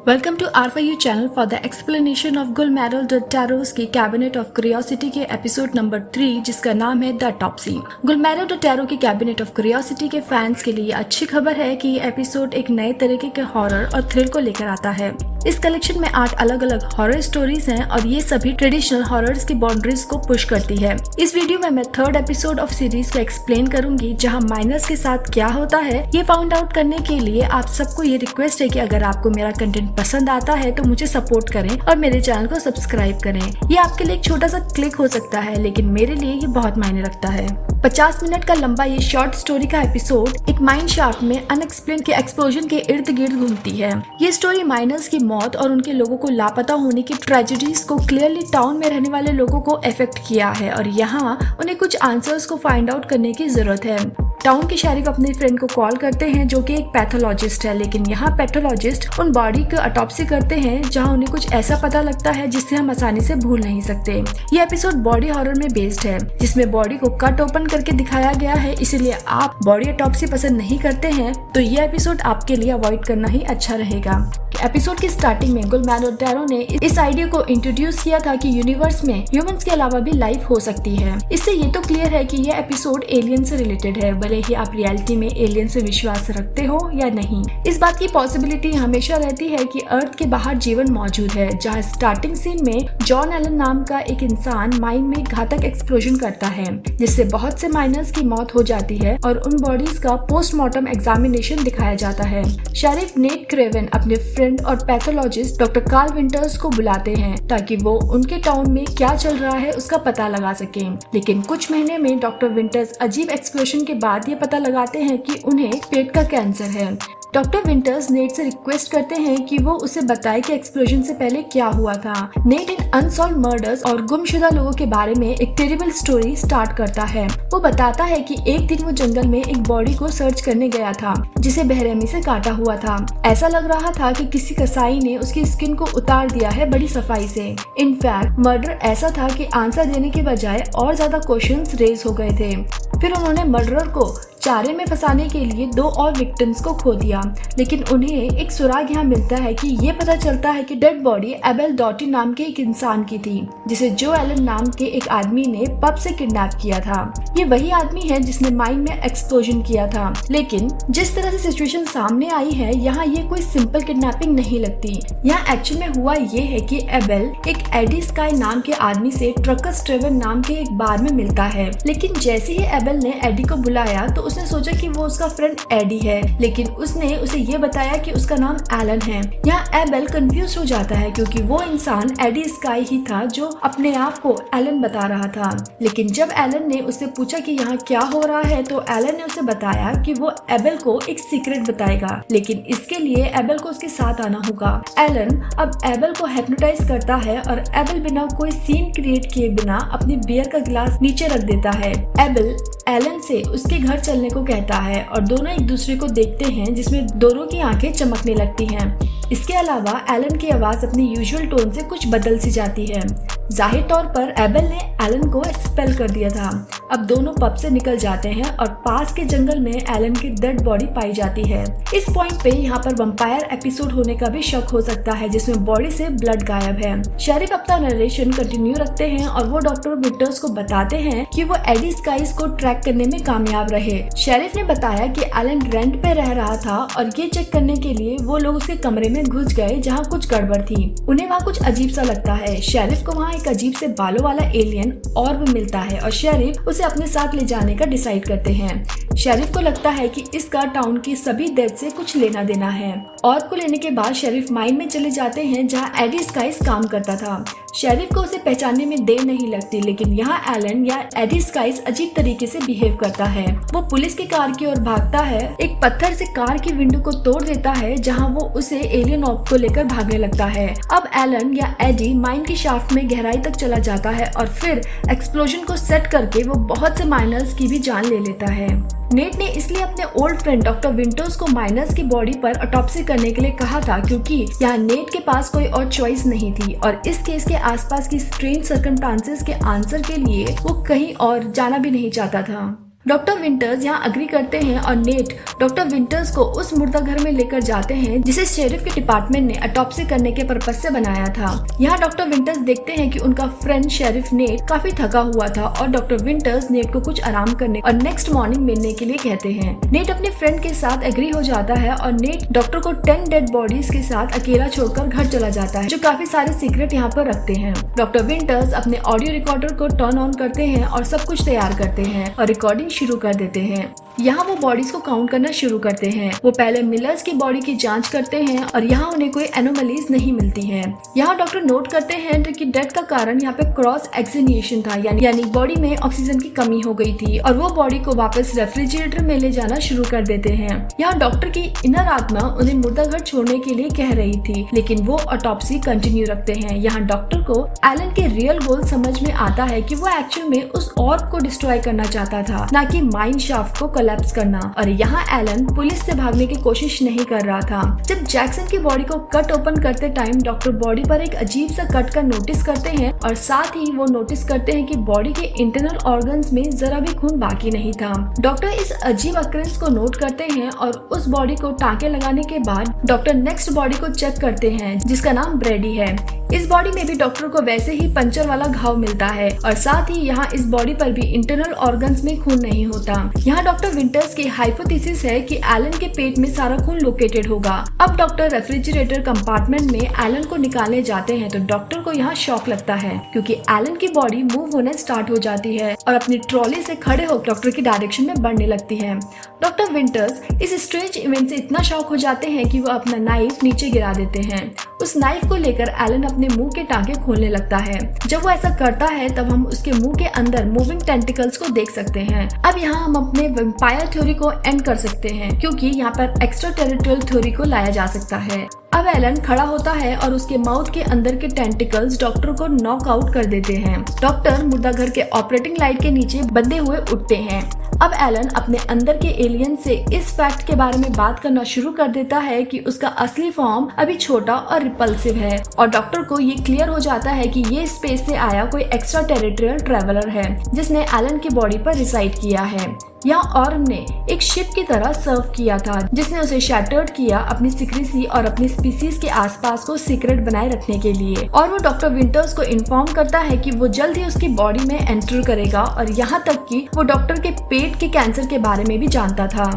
Welcome to R4U channel for the explanation of Guillermo del Toro's की cabinet of curiosity के episode number 3 जिसका नाम है the autopsy. Guillermo del Toro की cabinet of curiosity के fans के लिए अच्छी खबर है कि ये एपिसोड एक नए तरीके के हॉरर और थ्रिल को लेकर आता है। इस कलेक्शन में 8 अलग अलग हॉरर स्टोरीज हैं और ये सभी ट्रेडिशनल हॉरर्स की बाउंड्रीज को पुश करती है। इस वीडियो में मैं 3rd एपिसोड ऑफ सीरीज को एक्सप्लेन करूंगी जहां माइनर्स के साथ क्या होता है। ये फाउंड आउट करने के लिए आप सबको ये रिक्वेस्ट है कि अगर आपको मेरा कंटेंट पसंद आता है तो मुझे सपोर्ट करें और मेरे चैनल को सब्सक्राइब करें। ये आपके लिए एक छोटा सा क्लिक हो सकता है लेकिन मेरे लिए ये बहुत मायने रखता है। 50 मिनट का लंबा ये शॉर्ट स्टोरी का एपिसोड एक माइन शाफ्ट में अनएक्सप्लेन के एक्सप्लोजन के इर्द गिर्द घूमती है। ये स्टोरी माइनर्स की मौत और उनके लोगों को लापता होने की ट्रेजेडीज को क्लियरली टाउन में रहने वाले लोगों को अफेक्ट किया है और यहाँ उन्हें कुछ आंसर्स को फाइंड आउट करने की जरूरत है। टाउन के शेरिफ अपने फ्रेंड को कॉल करते हैं जो कि एक पैथोलॉजिस्ट है, लेकिन यहाँ पैथोलॉजिस्ट उन बॉडी की ऑटोप्सी करते हैं जहाँ उन्हें कुछ ऐसा पता लगता है जिससे हम आसानी से भूल नहीं सकते। ये एपिसोड बॉडी हॉरर में बेस्ड है जिसमें बॉडी को कट ओपन करके दिखाया गया है, इसीलिए आप बॉडी ऑटोप्सी पसंद नहीं करते हैं तो ये एपिसोड आपके लिए अवॉइड करना ही अच्छा रहेगा। एपिसोड की स्टार्टिंग में गुलमेरल टैरो ने इस आइडिया को इंट्रोड्यूस किया था कि यूनिवर्स में ह्यूमंस के अलावा भी लाइफ हो सकती है। इससे ये तो क्लियर है कि ये एपिसोड एलियन से रिलेटेड है, भले ही आप रियलिटी में एलियन से विश्वास रखते हो या नहीं। इस बात की पॉसिबिलिटी हमेशा रहती है कि अर्थ के बाहर जीवन मौजूद है, जहाँ स्टार्टिंग सीन में जॉन एलन नाम का एक इंसान माइन में घातक एक्सप्लोजन करता है जिससे बहुत से माइनर्स की मौत हो जाती है और उन बॉडीज का पोस्टमार्टम एग्जामिनेशन दिखाया जाता है। शेरिफ नेट क्रेवन अपने फ्रेंड और पैथोलॉजिस्ट डॉक्टर कार्ल विंटर्स को बुलाते हैं ताकि वो उनके टाउन में क्या चल रहा है उसका पता लगा सकें। लेकिन कुछ महीने में डॉक्टर विंटर्स अजीब एक्सप्लोजन के बाद ये पता लगाते हैं कि उन्हें पेट का कैंसर है। डॉक्टर विंटर्स नेट से रिक्वेस्ट करते हैं कि वो उसे बताए कि एक्सप्लोजन से पहले क्या हुआ था। नेट इन अनसॉल्व मर्डर्स और गुमशुदा लोगों के बारे में एक टेरिबल स्टोरी स्टार्ट करता है। वो बताता है कि एक दिन वो जंगल में एक बॉडी को सर्च करने गया था जिसे बेरहमी से काटा हुआ था। ऐसा लग रहा था कि किसी कसाई ने उसकी स्किन को उतार दिया है बड़ी सफाई से। इनफैक्ट मर्डर ऐसा था कि आंसर देने के बजाय और ज्यादा क्वेश्चंस रेज हो गए थे। फिर उन्होंने मर्डरर को चारे में फंसाने के लिए 2 और विक्टिम्स को खो दिया, लेकिन उन्हें एक सुराग यहाँ मिलता है कि ये पता चलता है कि डेड बॉडी एबेल डॉटी नाम के एक इंसान की थी जिसे जो एलन नाम के एक आदमी ने पब से किडनैप किया था। ये वही आदमी है जिसने माइन में एक्सप्लोजन किया था, लेकिन जिस तरह से सिचुएशन सामने आई है यहाँ ये कोई सिंपल किडनैपिंग नहीं लगती। यहाँ एक्चुअल में हुआ ये है कि एबेल एक एडी स्काई नाम के आदमी से ट्रकर्स ट्रेवर नाम के एक बार में मिलता है, लेकिन जैसे ही एबेल ने एडी को बुलाया तो उसने सोचा कि वो उसका फ्रेंड एडी है, लेकिन उसने उसे ये बताया कि उसका नाम एलन है। यहाँ एबेल कंफ्यूज हो जाता है क्योंकि वो इंसान एडी स्काई ही था जो अपने आप को एलन बता रहा था। लेकिन जब एलन ने उससे पूछा कि यहाँ क्या हो रहा है तो एलन ने उसे बताया कि वो एबेल को एक सीक्रेट बताएगा, लेकिन इसके लिए एबेल को उसके साथ आना होगा। एलन अब एबेल को हिप्नोटाइज करता है और एबेल बिना कोई सीन क्रिएट किए बिना अपनी बियर का गिलास नीचे रख देता है। एबेल एलन से उसके घर चलने को कहता है और दोनों एक दूसरे को देखते हैं जिसमें दोनों की आंखें चमकने लगती हैं। इसके अलावा एलन की आवाज अपनी यूजुअल टोन से कुछ बदल सी जाती है। जाहिर तौर पर एबेल ने एलन को एक्सपेल कर दिया था। अब दोनों पब से निकल जाते हैं और पास के जंगल में एलन की डेड बॉडी पाई जाती है। इस पॉइंट पे यहाँ पर वंपायर एपिसोड होने का भी शक हो सकता है जिसमें बॉडी से ब्लड गायब है। शेरिफ अपना नरेशन कंटिन्यू रखते हैं और वो डॉक्टर विंटर्स को बताते हैं कि वो एडी स्काइज को ट्रैक करने में कामयाब रहे। शेरिफ ने बताया कि एलन रेंट पे रह रहा था और ये चेक करने के लिए वो लोग उसके कमरे में घुस गए जहाँ कुछ गड़बड़ थी। उन्हें वहाँ कुछ अजीब सा लगता है। शेरिफ को वहाँ एक अजीब से बालों वाला एलियन ऑर्ब मिलता है और शेरिफ उसे अपने साथ ले जाने का डिसाइड करते हैं। शेरिफ को लगता है कि इसका टाउन की सभी डेथ से कुछ लेना देना है। ऑर्ब को लेने के बाद शेरिफ माइन में चले जाते हैं जहाँ एडी स्काइस काम करता था। शेरिफ को उसे पहचानने में देर नहीं लगती, लेकिन यहाँ एलन या एडी स्काइस अजीब तरीके से बिहेव करता है। वो पुलिस की कार की ओर भागता है, एक पत्थर से कार की विंडो को तोड़ देता है जहाँ वो उसे एलियन ऑर्ब को लेकर भागने लगता है। अब एलन या एडी माइन की शाफ्ट में गहराई तक चला जाता है और फिर एक्सप्लोजन को सेट करके वो बहुत से माइनर्स की भी जान ले लेता है। नेट ने इसलिए अपने ओल्ड फ्रेंड डॉक्टर विंटर्स को माइनर्स की बॉडी पर ऑटोप्सी करने के लिए कहा था क्योंकि यहाँ नेट के पास कोई और चॉइस नहीं थी और इस केस के आसपास की स्ट्रेंज सर्कमस्टांसेस के आंसर के लिए वो कहीं और जाना भी नहीं चाहता था। डॉक्टर विंटर्स यहाँ अग्री करते हैं और नेट डॉक्टर विंटर्स को उस मुर्दा घर में लेकर जाते हैं जिसे शेरिफ के डिपार्टमेंट ने ऑटोप्सी करने के पर्पज से बनाया था। यहाँ डॉक्टर विंटर्स देखते हैं कि उनका फ्रेंड शेरिफ नेट काफी थका हुआ था और डॉक्टर विंटर्स नेट को कुछ आराम करने और नेक्स्ट मॉर्निंग मिलने के लिए कहते हैं। नेट अपने फ्रेंड के साथ एग्री हो जाता है और नेट डॉक्टर को 10 डेड बॉडीज के साथ अकेला छोड़कर घर चला जाता है, जो काफी सारे सीक्रेट यहाँ पर रखते हैं। डॉक्टर विंटर्स अपने ऑडियो रिकॉर्डर को टर्न ऑन करते हैं और सब कुछ तैयार करते हैं और रिकॉर्डिंग शुरू कर देते हैं। यहाँ वो बॉडीज को काउंट करना शुरू करते हैं। वो पहले मिलर्स की बॉडी की जांच करते हैं और यहाँ उन्हें कोई एनोमलीज नहीं मिलती है। यहाँ डॉक्टर नोट करते हैं कि डेथ का कारण यहाँ पे क्रॉस एक्सिनिएशन था, यानी बॉडी में ऑक्सीजन की कमी हो गई थी और वो बॉडी को वापस रेफ्रिजरेटर में ले जाना शुरू कर देते हैं। यहाँ डॉक्टर की इनर आत्मा उन्हें मुर्दा घर छोड़ने के लिए कह रही थी, लेकिन वो ऑटोप्सी कंटिन्यू रखते हैं। यहाँ डॉक्टर को एलन के रियल गोल समझ में आता है कि वो एक्चुअल में उस ऑर्ब को डिस्ट्रॉय करना चाहता था, ना कि माइन शाफ्ट को कोलैप्स करना। और यहाँ एलन पुलिस से भागने की कोशिश नहीं कर रहा था। जब जैक्सन की बॉडी को कट ओपन करते टाइम डॉक्टर बॉडी पर एक अजीब सा कट का नोटिस करते हैं और साथ ही वो नोटिस करते हैं कि बॉडी के इंटरनल ऑर्गन्स में जरा भी खून बाकी नहीं था। डॉक्टर इस अजीब अकरेंस को नोट करते हैं और उस बॉडी को टाँके लगाने के बाद डॉक्टर नेक्स्ट बॉडी को चेक करते हैं जिसका नाम ब्रेडी है। इस बॉडी में भी डॉक्टर को वैसे ही पंचर वाला घाव मिलता है और साथ ही यहाँ इस बॉडी पर भी इंटरनल ऑर्गन्स में खून नहीं होता। यहाँ डॉक्टर विंटर्स की हाइपोथेसिस है कि एलन के पेट में सारा खून लोकेटेड होगा। अब डॉक्टर रेफ्रिजरेटर कंपार्टमेंट में एलन को निकालने जाते हैं तो डॉक्टर को यहाँ शॉक लगता है क्योंकि एलन की बॉडी मूव होने स्टार्ट हो जाती है और अपनी ट्रॉली से खड़े होकर डॉक्टर की डायरेक्शन में बढ़ने लगती है। डॉक्टर विंटर्स इस स्ट्रेंज इवेंट से इतना शॉक हो जाते हैं कि वो अपना नाइफ नीचे गिरा देते हैं। उस नाइफ को लेकर एलन अपने मुंह के टांके खोलने लगता है। जब वो ऐसा करता है तब हम उसके मुंह के अंदर मूविंग टेंटिकल्स को देख सकते हैं। अब यहाँ हम अपने वैम्पायर थ्योरी को एंड कर सकते हैं क्योंकि यहाँ पर एक्स्ट्रा टेरिटोरियल थ्योरी को लाया जा सकता है। अब एलन खड़ा होता है और उसके माउथ के अंदर के टेंटिकल्स डॉक्टर को नॉक आउट कर देते हैं। डॉक्टर मुर्दा घर के ऑपरेटिंग लाइट के नीचे बंधे हुए उठते हैं। अब एलन अपने अंदर के एलियन से इस फैक्ट के बारे में बात करना शुरू कर देता है कि उसका असली फॉर्म अभी छोटा और रिपल्सिव है और डॉक्टर को ये क्लियर हो जाता है कि ये स्पेस से आया कोई एक्स्ट्रा टेरिटोरियल ट्रेवलर है जिसने एलन की बॉडी पर रिसाइड किया है। यहाँ ऑर्म ने एक शिप की तरह सर्व किया था जिसने उसे शैटर्ड किया अपनी सीक्रेसी और अपनी स्पीसीज के आसपास को सीक्रेट बनाए रखने के लिए। और वो डॉक्टर विंटर्स को इन्फॉर्म करता है कि वो जल्द ही उसकी बॉडी में एंटर करेगा और यहाँ तक कि वो डॉक्टर के पेट के कैंसर के बारे में भी जानता था।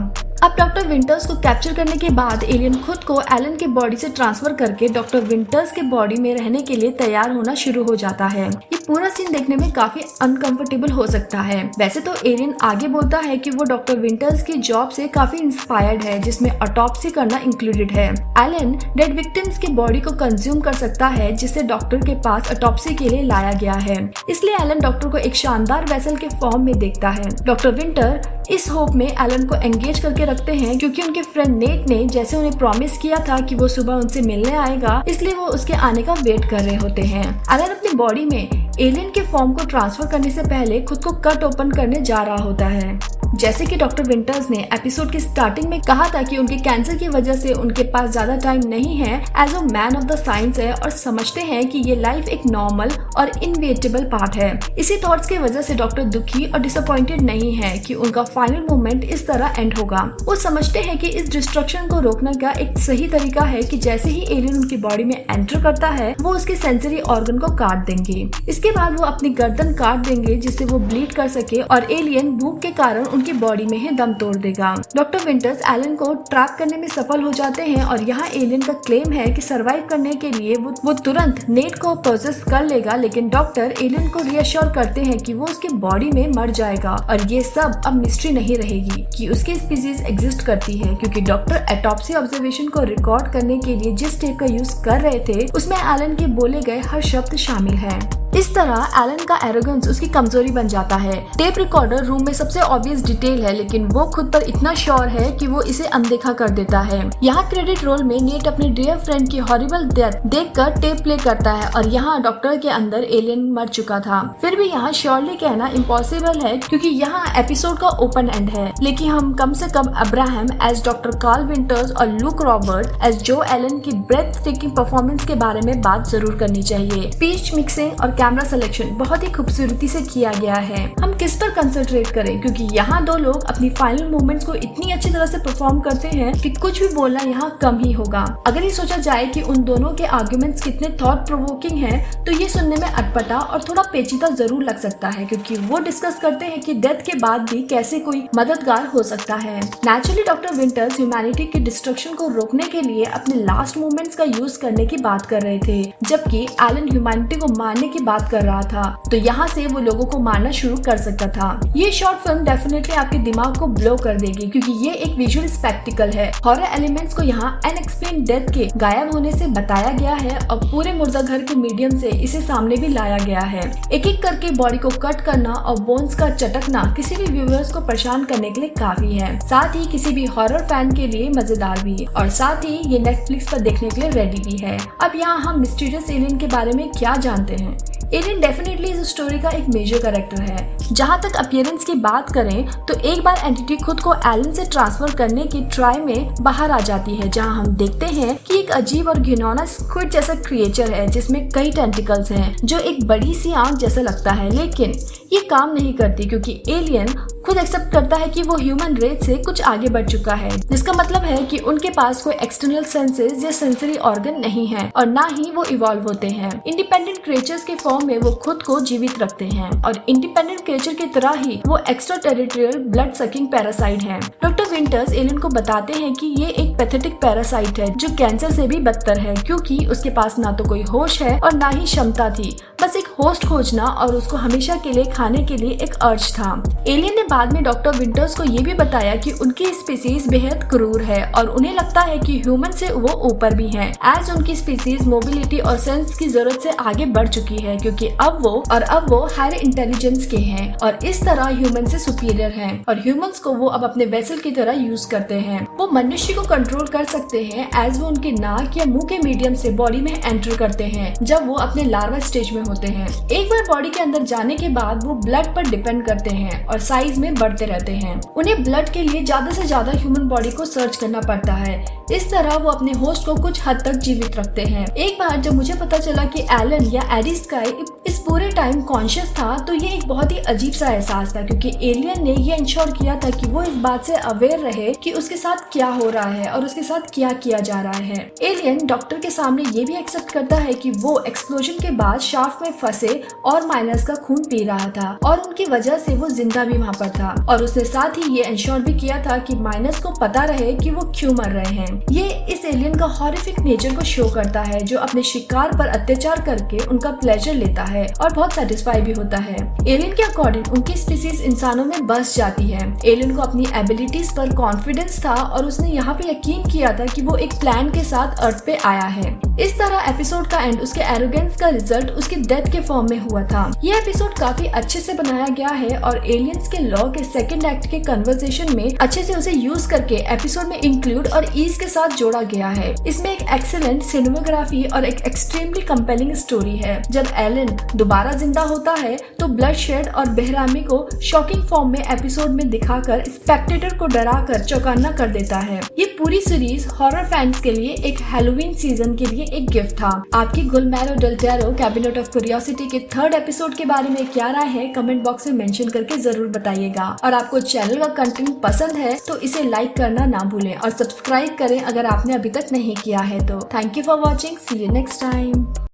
अब डॉक्टर विंटर्स को कैप्चर करने के बाद एलियन खुद को एलन के बॉडी से ट्रांसफर करके डॉक्टर विंटर्स के बॉडी में रहने के लिए तैयार होना शुरू हो जाता है। ये पूरा सीन देखने में काफी अनकंफर्टेबल हो सकता है। वैसे तो एलियन आगे बोलता है कि वो डॉक्टर विंटर्स की जॉब से काफी इंस्पायर्ड है जिसमें ऑटोप्सी करना इंक्लूडेड है। एलन डेड विक्टिम्स की बॉडी को कंज्यूम कर सकता है जिसे डॉक्टर के पास ऑटोप्सी के लिए लाया गया है। इसलिए एलन डॉक्टर को एक शानदार वेसल के फॉर्म में देखता है। डॉक्टर विंटर इस होप में एलन को एंगेज करके रखते हैं क्योंकि उनके फ्रेंड नेट ने जैसे उन्हें प्रॉमिस किया था कि वो सुबह उनसे मिलने आएगा, इसलिए वो उसके आने का वेट कर रहे होते हैं। एलन अपनी बॉडी में एलियन के फॉर्म को ट्रांसफर करने से पहले खुद को कट ओपन करने जा रहा होता है। जैसे कि डॉक्टर विंटर्स ने एपिसोड की स्टार्टिंग में कहा था कि उनके कैंसर की वजह से उनके पास ज्यादा टाइम नहीं है as a man of the science है और समझते हैं कि ये लाइफ एक नॉर्मल और इनविटेबल पार्ट है। इसी थॉट्स की वजह से डॉक्टर दुखी और डिसअपॉइंटेड नहीं है कि उनका फाइनल मोमेंट इस तरह एंड होगा। वो समझते हैं कि इस डिस्ट्रक्शन को रोकने का एक सही तरीका है कि जैसे ही एलियन उनकी बॉडी में एंटर करता है वो उसके सेंसरी ऑर्गन को काट देंगे। इसके बाद वो अपनी गर्दन काट देंगे जिससे वो ब्लीड कर सके और एलियन भूख के कारण उनकी बॉडी में ही दम तोड़ देगा। डॉक्टर विंटर्स एलन को ट्रैप करने में सफल हो जाते हैं और यहाँ एलियन का क्लेम है कि सरवाइव करने के लिए वो तुरंत नेट को प्रोसेस कर लेगा, लेकिन डॉक्टर एलियन को रियश्योर करते हैं कि वो उसकी बॉडी में मर जाएगा और ये सब अब मिस्ट्री नहीं रहेगी कि उसकी स्पीसीज एग्जिस्ट करती है क्योंकि डॉक्टर ऑटोप्सी ऑब्जर्वेशन को रिकॉर्ड करने के लिए जिस टेप का यूज कर रहे थे उसमें एलन के बोले गए हर शब्द शामिल है। इस तरह एलन का एरोगेंस उसकी कमजोरी बन जाता है। टेप रिकॉर्डर रूम में सबसे ऑब्वियस डिटेल है लेकिन वो खुद पर इतना श्योर है कि वो इसे अनदेखा कर देता है। यहाँ क्रेडिट रोल में नेट अपने डियर फ्रेंड की हॉरिबल डेथ देखकर टेप प्ले करता है और यहाँ डॉक्टर के अंदर एलियन मर चुका था। फिर भी यहाँ श्योरली कहना इम्पॉसिबल है क्योंकि यहाँ एपिसोड का ओपन एंड है, लेकिन हम कम से कम Abraham as doctor Carl Winters और Luke Robert as Joe Allan की ब्रेथ टेकिंग परफॉर्मेंस के बारे में बात जरूर करनी चाहिए। स्पीच मिक्सिंग और कैमरा सिलेक्शन बहुत ही खूबसूरती से किया गया है। हम किस पर कंसंट्रेट करें, क्योंकि यहाँ दो लोग अपनी फाइनल मूवमेंट्स को इतनी अच्छी तरह से परफॉर्म करते हैं कि कुछ भी बोलना यहाँ कम ही होगा। अगर ये सोचा जाए कि उन दोनों के आर्गुमेंट्स कितने थॉट प्रोवोकिंग हैं, तो ये सुनने में अटपटा और थोड़ा पेचीदा जरूर लग सकता है, क्योंकि वो डिस्कस करते हैं कि डेथ के बाद भी कैसे कोई मददगार हो सकता है। नेचुरली डॉक्टर विंटर्स ह्यूमैनिटी की डिस्ट्रक्शन को रोकने के लिए अपने लास्ट मूवमेंट्स का यूज करने की बात कर रहे थे, जबकि एलन ह्यूमैनिटी को मारने की बात कर रहा था। तो यहाँ से वो लोगों को मारना शुरू कर सकता था। ये शॉर्ट फिल्म डेफिनेटली आपके दिमाग को ब्लो कर देगी, क्योंकि ये एक विजुअल स्पेक्टिकल है। हॉरर एलिमेंट्स को यहाँ अनएक्सप्लेन्ड डेथ के गायब होने से बताया गया है और पूरे मुर्दा घर के मीडियम से इसे सामने भी लाया गया है। एक एक करके बॉडी को कट करना और बोन्स का चटकना किसी भी व्यूअर्स को परेशान करने के लिए काफी है, साथ ही किसी भी हॉरर फैन के लिए मजेदार भी, और साथ ही ये नेटफ्लिक्स पर देखने के लिए रेडी भी है। अब यहाँ हम मिस्टीरियस एलियन के बारे में क्या जानते हैं। एलियन डेफिनेटली इस स्टोरी का एक मेजर कैरेक्टर है। जहाँ तक अपीयरेंस की बात करें तो एक बार एंटिटी खुद को एलन से ट्रांसफर करने की ट्राई में बाहर आ जाती है, जहाँ हम देखते हैं कि एक अजीब और घिनौना स्क्विड जैसा क्रिएचर है जिसमें कई टेंटिकल्स हैं, जो एक बड़ी सी आंख जैसा लगता है। लेकिन ये काम नहीं करती, क्योंकि एलियन खुद एक्सेप्ट करता है कि वो ह्यूमन रेस से कुछ आगे बढ़ चुका है, जिसका मतलब है कि उनके पास कोई एक्सटर्नल सेंसेस या सेंसरी ऑर्गन नहीं है और ना ही वो इवॉल्व होते हैं। इंडिपेंडेंट क्रिएचर्स के फॉर्म में वो खुद को जीवित रखते हैं और इंडिपेंडेंट क्रिएचर की तरह ही वो extra territorial blood sucking parasite है। डॉक्टर विंटर्स एलियन को बताते हैं कि ये एक पैथेटिक पैरासाइट है जो कैंसर से भी बदतर है, क्योंकि उसके पास ना तो कोई होश है और ना ही क्षमता थी, बस एक होस्ट खोजना और उसको हमेशा के लिए खाने के लिए एक अर्ज था। एलियन ने बाद में डॉक्टर विंटर्स को ये भी बताया कि उनकी स्पीसीज बेहद क्रूर है और उन्हें लगता है कि ह्यूमन से वो ऊपर भी हैं, एज उनकी स्पीसीज मोबिलिटी और सेंस की जरूरत से आगे बढ़ चुकी है, क्योंकि अब वो हायर इंटेलिजेंस के हैं और इस तरह ह्यूमन से सुपीरियर हैं और ह्यूमंस को वो अब अपने वेसल की तरह यूज करते हैं। वो मनुष्य को कंट्रोल कर सकते हैं एज वो उनके नाक या मुंह के मीडियम से बॉडी में एंटर करते हैं जब वो अपने लार्वा स्टेज में होते हैं। एक बार बॉडी के अंदर जाने के बाद वो ब्लड पर डिपेंड करते हैं और साइज में बढ़ते रहते हैं। उन्हें ब्लड के लिए ज्यादा से ज्यादा ह्यूमन बॉडी को सर्च करना पड़ता है। इस तरह वो अपने होस्ट को कुछ हद तक जीवित रखते हैं। एक बार जब मुझे पता चला कि एलन या एडी स्काई इस पूरे टाइम कॉन्शियस था, तो ये एक बहुत ही अजीब सा एहसास था, क्योंकि एलियन ने ये इंश्योर किया था कि वो इस बात से अवेयर रहे कि उसके साथ क्या हो रहा है और उसके साथ क्या किया जा रहा है। एलियन डॉक्टर के सामने ये भी एक्सेप्ट करता है कि वो एक्सप्लोजन के बाद शाफ्ट में फंसे और माइनस का खून पी रहा था और उनकी वजह से वो जिंदा भी वहाँ पर था, और उसने साथ ही ये इंश्योर भी किया था कि माइनस को पता रहे कि वो क्यों मर रहे हैं। ये इस एलियन का हॉरिफिक नेचर को शो करता है, जो अपने शिकार पर अत्याचार करके उनका प्लेजर लेता है और बहुत सेटिस्फाई भी होता है। एलियन के अकॉर्डिंग उनकी स्पीसीज इंसानों में बस जाती है। एलियन को अपनी एबिलिटीज पर कॉन्फिडेंस था और उसने यहाँ पे यकीन किया था कि वो एक प्लान के साथ अर्थ पे आया है। इस तरह एपिसोड का एंड उसके एरोगेंस का रिजल्ट उसकी डेथ के फॉर्म में हुआ था। ये एपिसोड काफी अच्छे से बनाया गया है और एलियंस के लॉ के सेकंड एक्ट के कन्वर्सेशन में अच्छे से उसे यूज करके एपिसोड में इंक्लूड और ईज के साथ जोड़ा गया है। इसमें एक एक्सेलेंट सिनेमेटोग्राफी और एक एक्सट्रीमली कंपेलिंग स्टोरी है। जब एलन दोबारा जिंदा होता है तो ब्लडशेड और बेहरामी को शॉकिंग फॉर्म में एपिसोड में दिखाकर स्पेक्टेटर को डराकर चौंकाना कर देता है। ये पूरी सीरीज हॉरर फैंस के लिए एक हैलोवीन सीजन के लिए एक गिफ्ट था। आपकी Guillermo del Toro cabinet of curiosity के थर्ड एपिसोड के बारे में क्या राय है, कमेंट बॉक्स में मेंशन करके जरूर बताइएगा। और आपको चैनल का कंटेंट पसंद है तो इसे लाइक करना ना भूलें और सब्सक्राइब करें अगर आपने अभी तक नहीं किया है तो। Thank you for watching, see you next time.